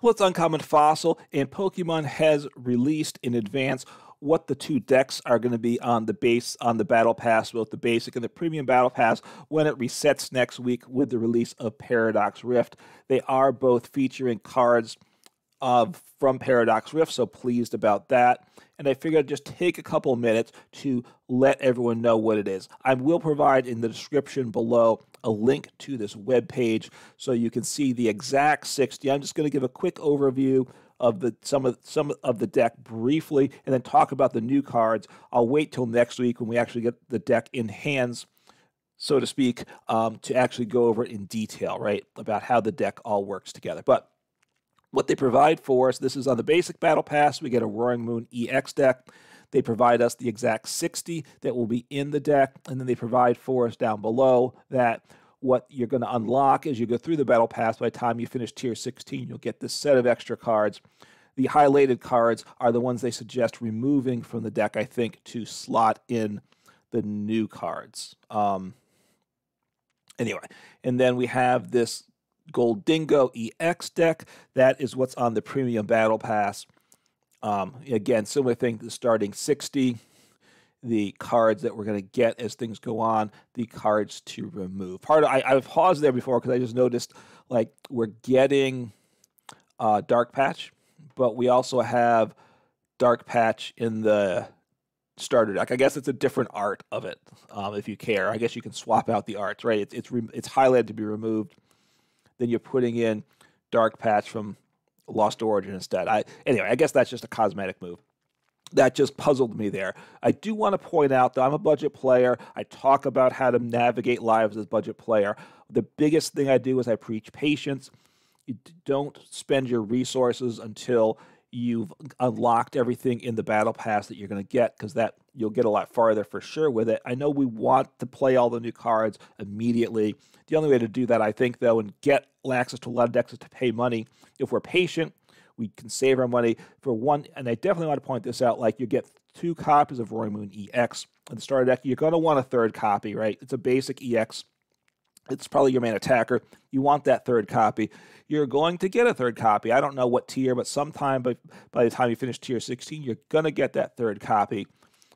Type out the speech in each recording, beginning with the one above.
Well, it's Uncommon Fossil, and Pokemon has released in advance what the two decks are going to be on the Battle Pass, both the basic and the premium Battle Pass, when it resets next week with the release of Paradox Rift. They are both featuring cards from Paradox Rift, so pleased about that. And I figured I'd just take a couple of minutes to let everyone know what it is. I will provide in the description below a link to this web page so you can see the exact 60. I'm just going to give a quick overview of some of the deck briefly, and then talk about the new cards. I'll wait till next week when we actually get the deck in hands, so to speak, to actually go over it in detail, right, about how the deck all works together. But what they provide for us, this is on the basic Battle Pass. We get a Roaring Moon EX deck. They provide us the exact 60 that will be in the deck, and then they provide for us down below that what you're going to unlock as you go through the Battle Pass. By the time you finish Tier 16, you'll get this set of extra cards. The highlighted cards are the ones they suggest removing from the deck, I think, to slot in the new cards. Anyway, and then we have this Gholdengo EX deck. That is what's on the Premium Battle Pass. Again, similar thing to the starting 60. The cards that we're going to get as things go on, the cards to remove. I've paused there before because I just noticed, like, we're getting Dark Patch, but we also have Dark Patch in the starter deck. I guess it's a different art of it, if you care. I guess you can swap out the arts, right? It's highlighted to be removed. Then you're putting in Dark Patch from Lost Origin instead. Anyway, I guess that's just a cosmetic move. That just puzzled me there. I do want to point out that I'm a budget player. I talk about how to navigate lives as a budget player. The biggest thing I do is I preach patience. You don't spend your resources until you've unlocked everything in the Battle Pass that you're going to get, because that you'll get a lot farther for sure with it. I know we want to play all the new cards immediately. The only way to do that, I think, though, and get access to a lot of decks is to pay money. If we're patient, we can save our money for one. And I definitely want to point this out, like, you get 2 copies of Roaring Moon EX in the starter deck. You're going to want a third copy, right? It's a basic EX. It's probably your main attacker. You want that third copy. You're going to get a third copy. I don't know what tier, but sometime by the time you finish Tier 16, you're going to get that third copy.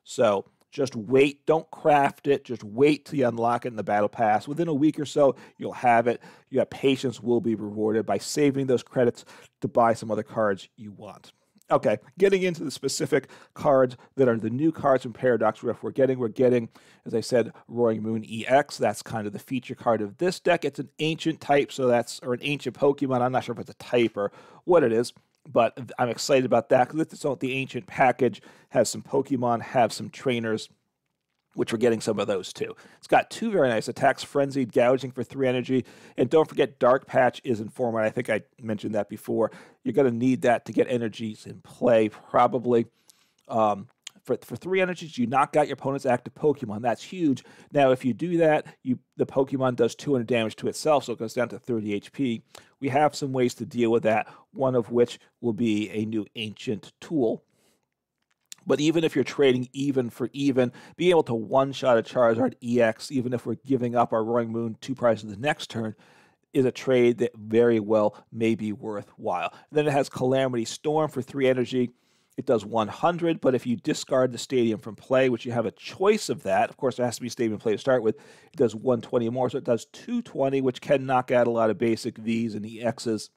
So just wait. Don't craft it. Just wait till you unlock it in the Battle Pass. Within a week or so, you'll have it. Your patience will be rewarded by saving those credits to buy some other cards you want. Okay, getting into the specific cards that are the new cards from Paradox Rift we're getting, as I said, Roaring Moon EX. That's kind of the feature card of this deck. It's an ancient type, or an ancient Pokemon. I'm not sure if it's a type or what it is, but I'm excited about that because the ancient package has some Pokemon, have some trainers, which we're getting some of those too. It's got 2 very nice attacks, Frenzied, Gouging for 3 energy, and don't forget Dark Patch is in format. I think I mentioned that before. You're going to need that to get energies in play, probably. For 3 energies, you knock out your opponent's active Pokemon. That's huge. Now, if you do that, the Pokemon does 200 damage to itself, so it goes down to 30 HP. We have some ways to deal with that, one of which will be a new ancient tool. But even if you're trading even for even, being able to one-shot a Charizard EX, even if we're giving up our Roaring Moon 2 prizes the next turn, is a trade that very well may be worthwhile. And then it has Calamity Storm for 3 energy. It does 100, but if you discard the stadium from play, which you have a choice of that, of course, there has to be stadium play to start with, it does 120 more, so it does 220, which can knock out a lot of basic Vs and EXs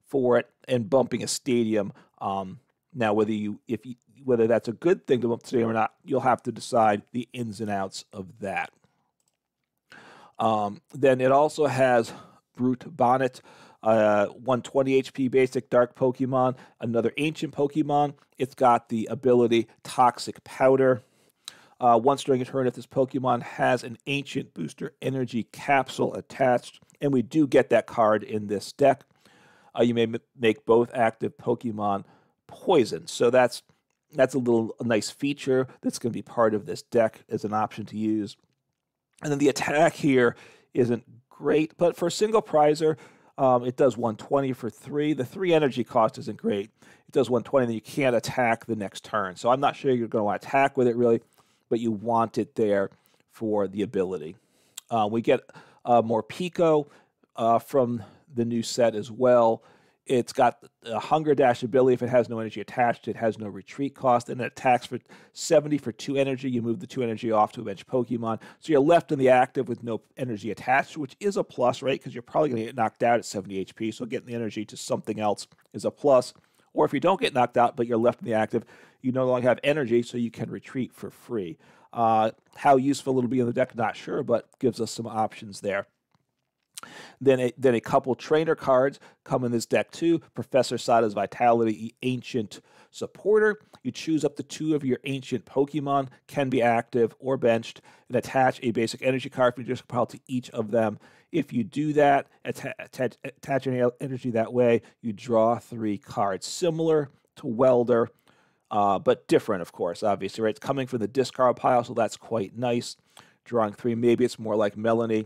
for it, and bumping a stadium. Now, whether that's a good thing to bump the stadium or not, you'll have to decide the ins and outs of that. Then it also has Brute Bonnet, 120 HP basic dark Pokemon, another ancient Pokemon. It's got the ability Toxic Powder. Once during a turn, if this Pokemon has an ancient booster energy capsule attached, and we do get that card in this deck, you may make both active Pokemon poison. So that's a nice feature that's going to be part of this deck as an option to use. And then the attack here isn't great, but for a single prizer, it does 120 for 3. The 3 energy cost isn't great. It does 120, and then you can't attack the next turn. So I'm not sure you're going to want to attack with it, really, but you want it there for the ability. We get more Pico from the new set as well. It's got a Hunger Dash ability. If it has no energy attached, it has no retreat cost, and it attacks for 70 for 2 energy. You move the 2 energy off to a bench Pokemon. So you're left in the active with no energy attached, which is a plus, right? Because you're probably going to get knocked out at 70 HP, so getting the energy to something else is a plus. Or if you don't get knocked out, but you're left in the active, you no longer have energy, so you can retreat for free. How useful it'll be in the deck, not sure, but gives us some options there. Then a couple trainer cards come in this deck too. Professor Sada's Vitality, Ancient Supporter. You choose up to 2 of your ancient Pokemon, can be active or benched, and attach a basic energy card from your discard pile to each of them. If you do that, attach any energy that way, you draw 3 cards. Similar to Welder, but different, of course, obviously, right? It's coming from the discard pile, so that's quite nice. Drawing 3, maybe it's more like Melanie.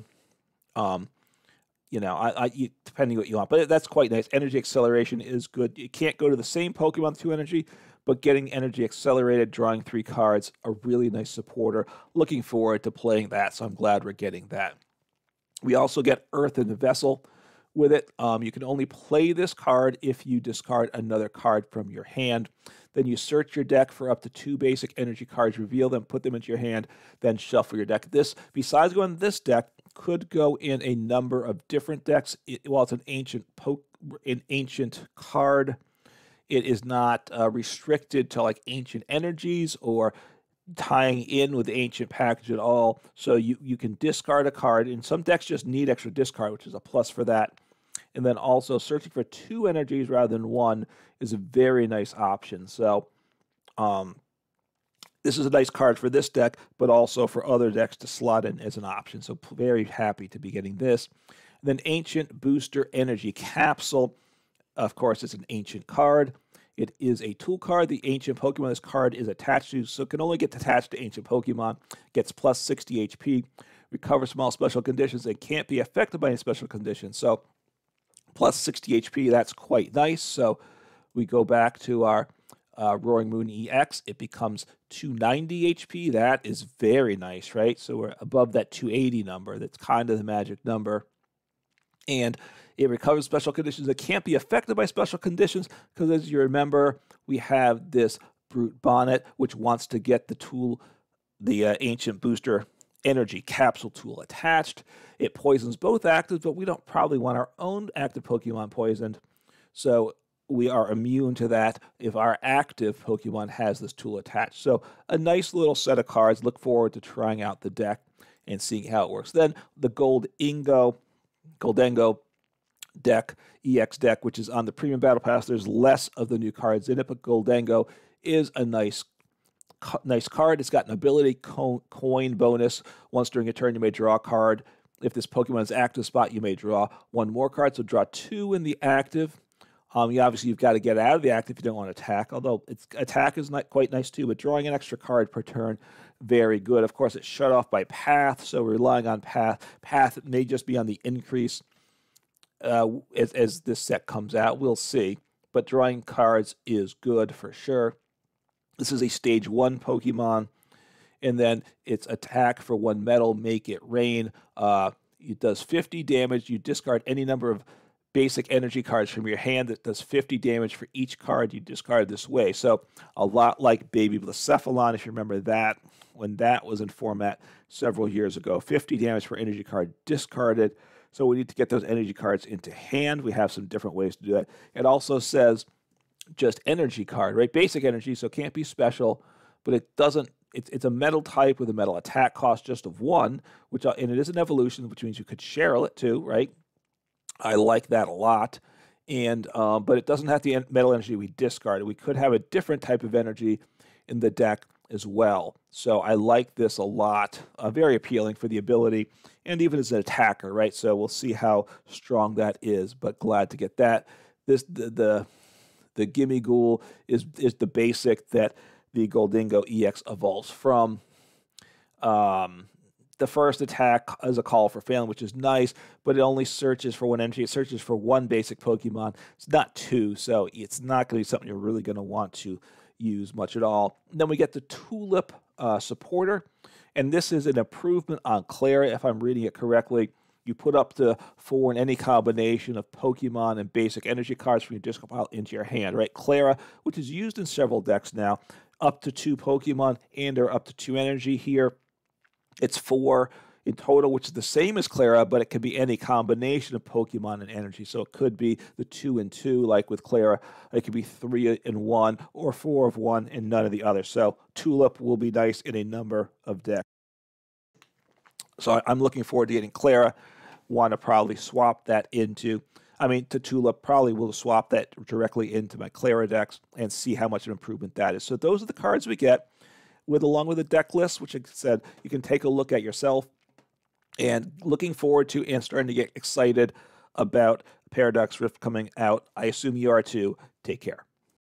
You know, depending what you want, but that's quite nice. Energy acceleration is good. You can't go to the same Pokemon with 2 energy, but getting energy accelerated, drawing 3 cards, a really nice supporter. Looking forward to playing that, so I'm glad we're getting that. We also get Earth in the Vessel with it. You can only play this card if you discard another card from your hand. Then you search your deck for up to 2 basic energy cards, reveal them, put them into your hand, then shuffle your deck. This, besides going to this deck, could go in a number of different decks. While it's an ancient card, it is not restricted to like ancient energies or tying in with the ancient package at all. So you can discard a card, and some decks just need extra discard, which is a plus for that. And then also searching for 2 energies rather than 1 is a very nice option. So this is a nice card for this deck, but also for other decks to slot in as an option. So very happy to be getting this. And then Ancient Booster Energy Capsule. Of course, it's an ancient card. It is a tool card. The ancient Pokemon this card is attached to, so it can only get attached to ancient Pokemon. Gets plus 60 HP. Recovers from all special conditions. It can't be affected by any special conditions. So plus 60 HP, that's quite nice. So we go back to our Roaring Moon EX, it becomes 290 HP. That is very nice, right? So we're above that 280 number. That's kind of the magic number. And it recovers special conditions. It can't be affected by special conditions because, as you remember, we have this Brute Bonnet, which wants to get the tool, the Ancient Booster Energy Capsule tool attached. It poisons both actives, but we don't probably want our own active Pokemon poisoned. So we are immune to that if our active Pokemon has this tool attached. So a nice little set of cards. Look forward to trying out the deck and seeing how it works. Then the Gholdengo deck, EX deck, which is on the Premium Battle Pass. There's less of the new cards in it, but Gholdengo is a nice card. It's got an ability coin bonus. Once during a turn, you may draw a card. If this Pokemon's active spot, you may draw 1 more card. So draw 2 in the active. Obviously, you've got to get out of the active if you don't want to attack, although attack is not quite nice too, but drawing an extra card per turn, very good. Of course, it's shut off by Path, so we're relying on Path. Path may just be on the increase as this set comes out. We'll see, but drawing cards is good for sure. This is a Stage 1 Pokemon, and then its attack for 1 metal, Make It Rain. It does 50 damage. You discard any number of basic energy cards from your hand that does 50 damage for each card you discard this way. So a lot like Baby Blacephalon, if you remember that, when that was in format several years ago. 50 damage per energy card discarded. So we need to get those energy cards into hand. We have some different ways to do that. It also says just energy card, right? Basic energy, so it can't be special, but it doesn't. It's a metal type with a metal attack cost just of 1, and it is an evolution, which means you could share it too, right? I like that a lot, and but it doesn't have the metal energy we discarded. We could have a different type of energy in the deck as well. So I like this a lot. Very appealing for the ability, and even as an attacker, right? So we'll see how strong that is. But glad to get that. The Gimme Ghoul is the basic that the Gholdengo EX evolves from. The first attack is a Call for Failing, which is nice, but it only searches for 1 energy. It searches for 1 basic Pokemon. It's not 2, so it's not going to be something you're really going to want to use much at all. And then we get the Tulip Supporter, and this is an improvement on Clara, if I'm reading it correctly. You put up to 4 in any combination of Pokemon and basic energy cards from your discard pile into your hand, right? Clara, which is used in several decks now, up to 2 Pokemon and or up to 2 energy here. It's 4 in total, which is the same as Clara, but it can be any combination of Pokemon and energy. So it could be the 2 and 2, like with Clara. It could be 3 and 1, or 4 of 1 and none of the other. So Tulip will be nice in a number of decks. So I'm looking forward to getting Clara. Want to probably swap that into, to Tulip. Probably will swap that directly into my Clara decks and see how much of an improvement that is. So those are the cards we get, along with the deck list, which I said you can take a look at yourself. And looking forward to and starting to get excited about Paradox Rift coming out. I assume you are too. Take care.